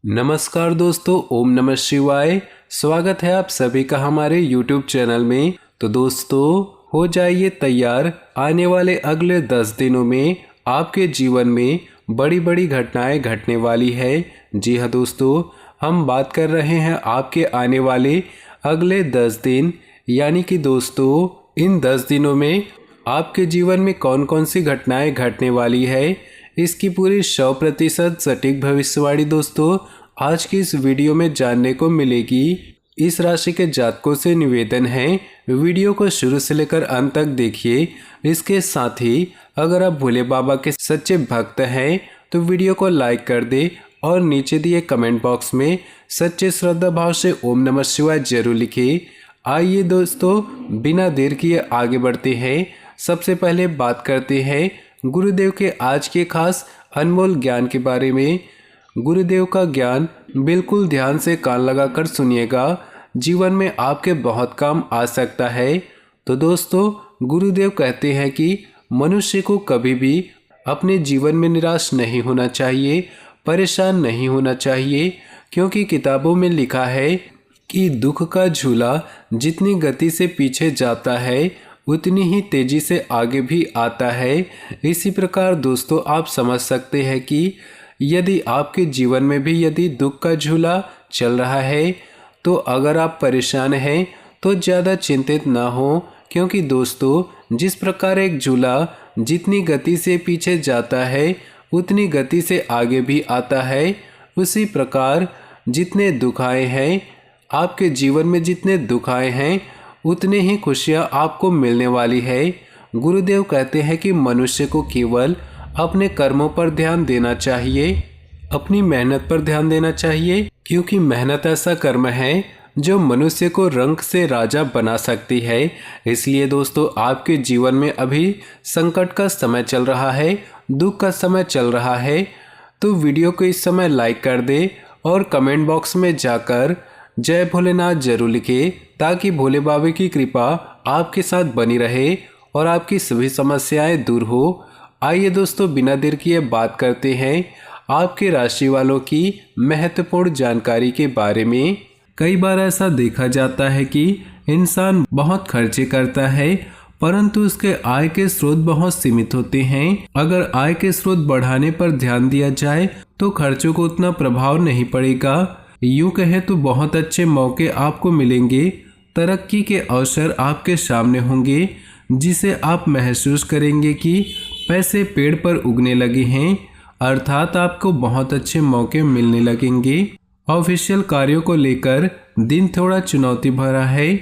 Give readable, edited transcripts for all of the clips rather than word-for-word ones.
नमस्कार दोस्तों, ओम नमः शिवाय। स्वागत है आप सभी का हमारे YouTube चैनल में। तो दोस्तों, हो जाइए तैयार। आने वाले अगले 10 दिनों में आपके जीवन में बड़ी बड़ी घटनाएं घटने वाली है। जी हाँ दोस्तों, हम बात कर रहे हैं आपके आने वाले अगले 10 दिन, यानी कि दोस्तों इन 10 दिनों में आपके जीवन में कौन कौन सी घटनाएं घटने वाली है, इसकी पूरी 100% सटीक भविष्यवाणी दोस्तों आज की इस वीडियो में जानने को मिलेगी। इस राशि के जातकों से निवेदन है, वीडियो को शुरू से लेकर अंत तक देखिए। इसके साथ ही अगर आप भोले बाबा के सच्चे भक्त हैं तो वीडियो को लाइक कर दे और नीचे दिए कमेंट बॉक्स में सच्चे श्रद्धा भाव से ओम नमः शिवाय जरूर लिखिए। आइए दोस्तों, बिना देर किए आगे बढ़ते हैं। सबसे पहले बात करते हैं गुरुदेव के आज के खास अनमोल ज्ञान के बारे में। गुरुदेव का ज्ञान बिल्कुल ध्यान से कान लगाकर सुनिएगा, जीवन में आपके बहुत काम आ सकता है। तो दोस्तों, गुरुदेव कहते हैं कि मनुष्य को कभी भी अपने जीवन में निराश नहीं होना चाहिए, परेशान नहीं होना चाहिए, क्योंकि किताबों में लिखा है कि दुख का झूला जितनी गति से पीछे जाता है उतनी ही तेजी से आगे भी आता है। इसी प्रकार दोस्तों, आप समझ सकते हैं कि यदि आपके जीवन में भी यदि दुख का झूला चल रहा है तो अगर आप परेशान हैं तो ज़्यादा चिंतित ना हो, क्योंकि दोस्तों जिस प्रकार एक झूला जितनी गति से पीछे जाता है उतनी गति से आगे भी आता है, उसी प्रकार जितने दुख आए हैं आपके जीवन में, जितने दुख आए हैं उतने ही खुशियाँ आपको मिलने वाली है। गुरुदेव कहते हैं कि मनुष्य को केवल अपने कर्मों पर ध्यान देना चाहिए, अपनी मेहनत पर ध्यान देना चाहिए, क्योंकि मेहनत ऐसा कर्म है जो मनुष्य को रंक से राजा बना सकती है। इसलिए दोस्तों, आपके जीवन में अभी संकट का समय चल रहा है, दुख का समय चल रहा है, तो वीडियो को इस समय लाइक कर दे और कमेंट बॉक्स में जाकर जय भोलेनाथ जरूर लिखे, ताकि भोले बाबा की कृपा आपके साथ बनी रहे और आपकी सभी समस्याएं दूर हो। आइए दोस्तों, बिना देर किए बात करते हैं आपके राशि वालों की महत्वपूर्ण जानकारी के बारे में। कई बार ऐसा देखा जाता है कि इंसान बहुत खर्चे करता है, परंतु उसके आय के स्रोत बहुत सीमित होते हैं। अगर आय के स्रोत बढ़ाने पर ध्यान दिया जाए तो खर्चों को उतना प्रभाव नहीं पड़ेगा। यूँ कहें तो बहुत अच्छे मौके आपको मिलेंगे, तरक्की के अवसर आपके सामने होंगे, जिसे आप महसूस करेंगे कि पैसे पेड़ पर उगने लगे हैं, अर्थात आपको बहुत अच्छे मौके मिलने लगेंगे। ऑफिशियल कार्यों को लेकर दिन थोड़ा चुनौती भरा है,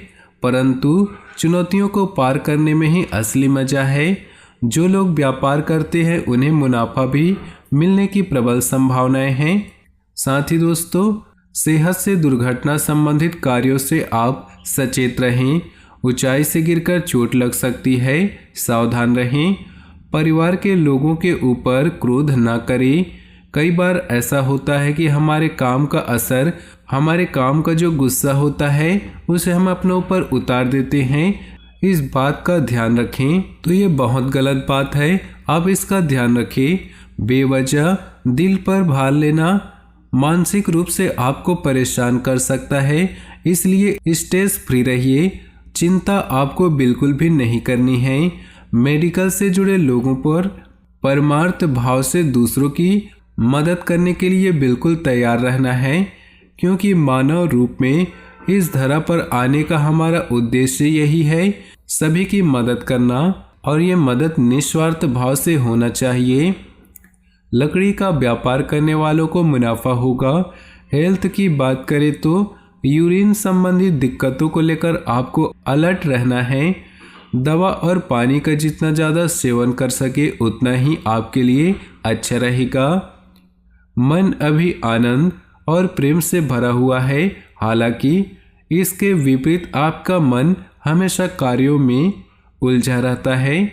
परंतु चुनौतियों को पार करने में ही असली मजा है। जो लोग व्यापार करते हैं उन्हें मुनाफा भी मिलने की प्रबल संभावनाएं हैं। साथ ही दोस्तों, सेहत से दुर्घटना संबंधित कार्यों से आप सचेत रहें। ऊंचाई से गिरकर चोट लग सकती है, सावधान रहें। परिवार के लोगों के ऊपर क्रोध न करें। कई बार ऐसा होता है कि हमारे काम का असर, हमारे काम का जो गुस्सा होता है उसे हम अपने ऊपर उतार देते हैं। इस बात का ध्यान रखें, तो ये बहुत गलत बात है, आप इसका ध्यान रखें। बेवजह दिल पर भार लेना मानसिक रूप से आपको परेशान कर सकता है, इसलिए स्ट्रेस फ्री रहिए। चिंता आपको बिल्कुल भी नहीं करनी है। मेडिकल से जुड़े लोगों पर परमार्थ भाव से दूसरों की मदद करने के लिए बिल्कुल तैयार रहना है, क्योंकि मानव रूप में इस धरा पर आने का हमारा उद्देश्य यही है, सभी की मदद करना, और ये मदद निस्वार्थ भाव से होना चाहिए। लकड़ी का व्यापार करने वालों को मुनाफा होगा। हेल्थ की बात करें तो यूरिन संबंधित दिक्कतों को लेकर आपको अलर्ट रहना है। दवा और पानी का जितना ज़्यादा सेवन कर सके उतना ही आपके लिए अच्छा रहेगा। मन अभी आनंद और प्रेम से भरा हुआ है, हालांकि इसके विपरीत आपका मन हमेशा कार्यों में उलझा रहता है।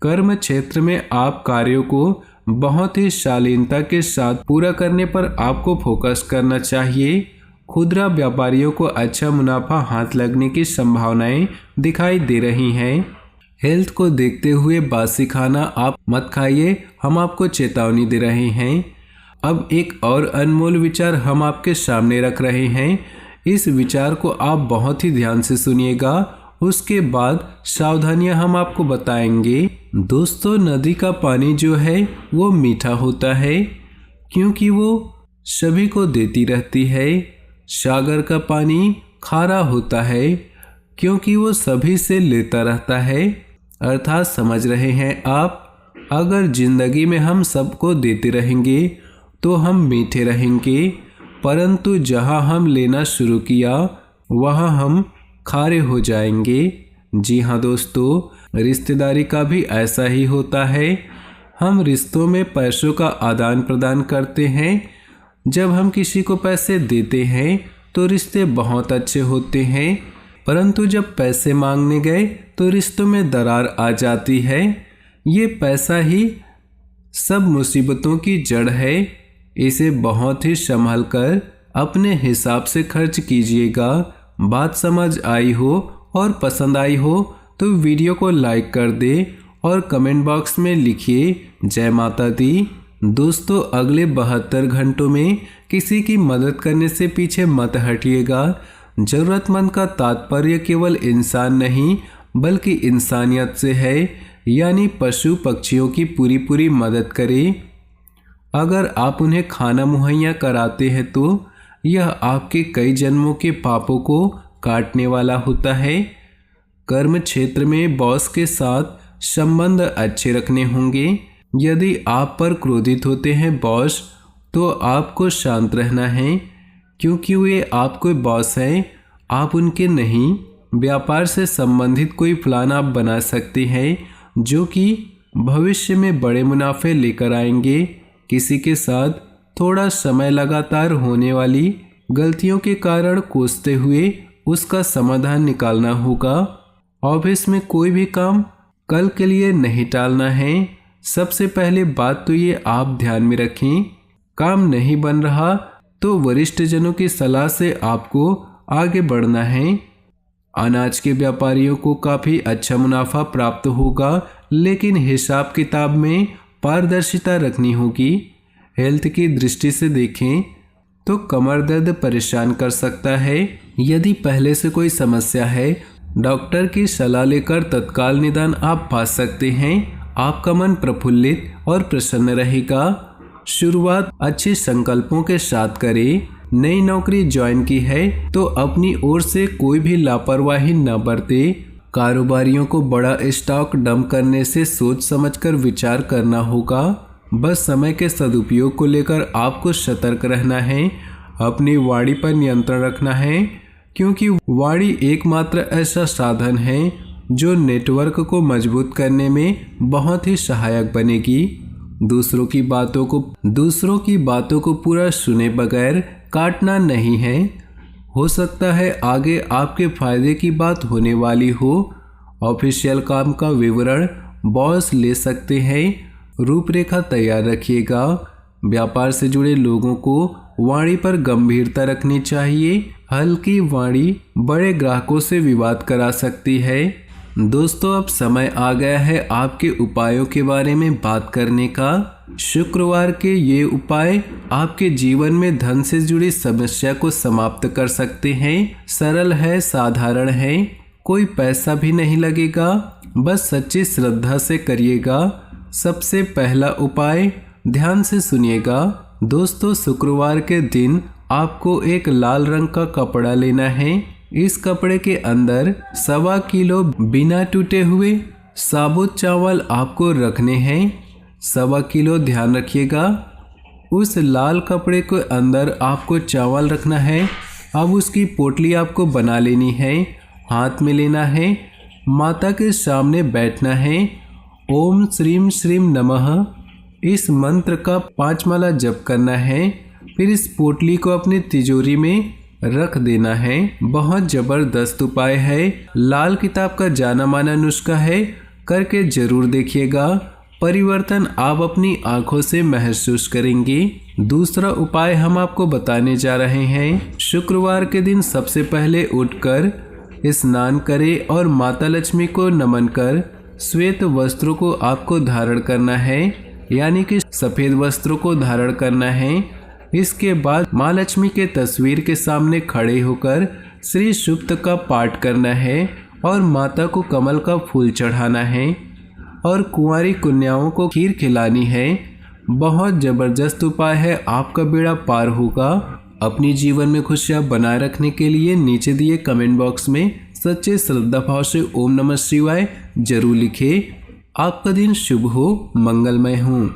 कर्म क्षेत्र में आप कार्यों को बहुत ही शालीनता के साथ पूरा करने पर आपको फोकस करना चाहिए। खुदरा व्यापारियों को अच्छा मुनाफा हाथ लगने की संभावनाएं दिखाई दे रही हैं। हेल्थ को देखते हुए बासी खाना आप मत खाइए, हम आपको चेतावनी दे रहे हैं। अब एक और अनमोल विचार हम आपके सामने रख रहे हैं। इस विचार को आप बहुत ही ध्यान से सुनिएगा, उसके बाद सावधानियां हम आपको बताएंगे। दोस्तों, नदी का पानी जो है वो मीठा होता है क्योंकि वो सभी को देती रहती है। सागर का पानी खारा होता है क्योंकि वो सभी से लेता रहता है। अर्थात समझ रहे हैं आप, अगर जिंदगी में हम सबको देते रहेंगे तो हम मीठे रहेंगे, परंतु जहां हम लेना शुरू किया वहां हम खारे हो जाएंगे। जी हाँ दोस्तों, रिश्तेदारी का भी ऐसा ही होता है। हम रिश्तों में पैसों का आदान प्रदान करते हैं। जब हम किसी को पैसे देते हैं तो रिश्ते बहुत अच्छे होते हैं, परंतु जब पैसे मांगने गए तो रिश्तों में दरार आ जाती है। ये पैसा ही सब मुसीबतों की जड़ है। इसे बहुत ही संभल कर अपने हिसाब से खर्च कीजिएगा। बात समझ आई हो और पसंद आई हो तो वीडियो को लाइक कर दे और कमेंट बॉक्स में लिखिए जय माता दी। दोस्तों, अगले 72 घंटों में किसी की मदद करने से पीछे मत हटिएगा। जरूरतमंद का तात्पर्य केवल इंसान नहीं बल्कि इंसानियत से है, यानी पशु पक्षियों की पूरी मदद करें। अगर आप उन्हें खाना मुहैया कराते हैं तो यह आपके कई जन्मों के पापों को काटने वाला होता है। कर्म क्षेत्र में बॉस के साथ संबंध अच्छे रखने होंगे। यदि आप पर क्रोधित होते हैं बॉस, तो आपको शांत रहना है क्योंकि वे आपके बॉस हैं, आप उनके नहीं। व्यापार से संबंधित कोई प्लान आप बना सकते हैं जो कि भविष्य में बड़े मुनाफे लेकर आएंगे। किसी के साथ थोड़ा समय लगातार होने वाली गलतियों के कारण कोसते हुए उसका समाधान निकालना होगा। ऑफिस में कोई भी काम कल के लिए नहीं टालना है। सबसे पहले बात तो ये आप ध्यान में रखें, काम नहीं बन रहा तो वरिष्ठ जनों की सलाह से आपको आगे बढ़ना है। अनाज के व्यापारियों को काफ़ी अच्छा मुनाफा प्राप्त होगा, लेकिन हिसाब किताब में पारदर्शिता रखनी होगी। हेल्थ की दृष्टि से देखें तो कमर दर्द परेशान कर सकता है। यदि पहले से कोई समस्या है, डॉक्टर की सलाह लेकर तत्काल निदान आप पा सकते हैं। आपका मन प्रफुल्लित और प्रसन्न रहेगा। शुरुआत अच्छे संकल्पों के साथ करें। नई नौकरी ज्वाइन की है तो अपनी ओर से कोई भी लापरवाही न बरते। कारोबारियों को बड़ा स्टॉक डंप करने से सोच समझकर विचार करना होगा। बस समय के सदुपयोग को लेकर आपको सतर्क रहना है। अपनी वाणी पर नियंत्रण रखना है क्योंकि वाणी एकमात्र ऐसा साधन है जो नेटवर्क को मजबूत करने में बहुत ही सहायक बनेगी। दूसरों की बातों को पूरा सुने बगैर काटना नहीं है। हो सकता है आगे आपके फायदे की बात होने वाली हो। ऑफिशियल काम का विवरण बॉस ले सकते हैं। रूपरेखा तैयार रखिएगा। व्यापार से जुड़े लोगों को वाणी पर गंभीरता रखनी चाहिए। हल्की वाणी बड़े ग्राहकों से विवाद करा सकती है। दोस्तों, अब समय आ गया है आपके उपायों के बारे में बात करने का। शुक्रवार के ये उपाय आपके जीवन में धन से जुड़ी समस्या को समाप्त कर सकते हैं। सरल है, साधारण है, कोई पैसा भी नहीं लगेगा, बस सच्ची श्रद्धा से करिएगा। सबसे पहला उपाय, ध्यान से सुनिएगा। दोस्तों, शुक्रवार के दिन आपको एक लाल रंग का कपड़ा लेना है। इस कपड़े के अंदर 1.25 किलो बिना टूटे हुए साबुत चावल आपको रखने हैं। 1.25 किलो, ध्यान रखिएगा। उस लाल कपड़े के अंदर आपको चावल रखना है। अब उसकी पोटली आपको बना लेनी है, हाथ में लेना है, माता के सामने बैठना है। ओम श्रीम श्रीम नमः इस मंत्र का 5 माला जप करना है। फिर इस पोटली को अपनी तिजोरी में रख देना है। बहुत जबरदस्त उपाय है। लाल किताब का जाना माना नुस्खा है, करके जरूर देखिएगा। परिवर्तन आप अपनी आंखों से महसूस करेंगे। दूसरा उपाय हम आपको बताने जा रहे हैं। शुक्रवार के दिन सबसे पहले उठकर स्नान करें और माता लक्ष्मी को नमन कर श्वेत वस्त्रों को आपको धारण करना है। यानी कि सफेद वस्त्रों को धारण करना है। इसके बाद माँ लक्ष्मी के तस्वीर के सामने खड़े होकर श्री सूक्त का पाठ करना है और माता को कमल का फूल चढ़ाना है और कुंवारी कन्याओं को खीर खिलानी है। बहुत जबरदस्त उपाय है, आपका बेड़ा पार होगा। अपनी जीवन में खुशियाँ बनाए रखने के लिए नीचे दिए कमेंट बॉक्स में सच्चे श्रद्धा भाव से ओम नमः शिवाय जरूर लिखें। आपका दिन शुभ हो, मंगलमय हो।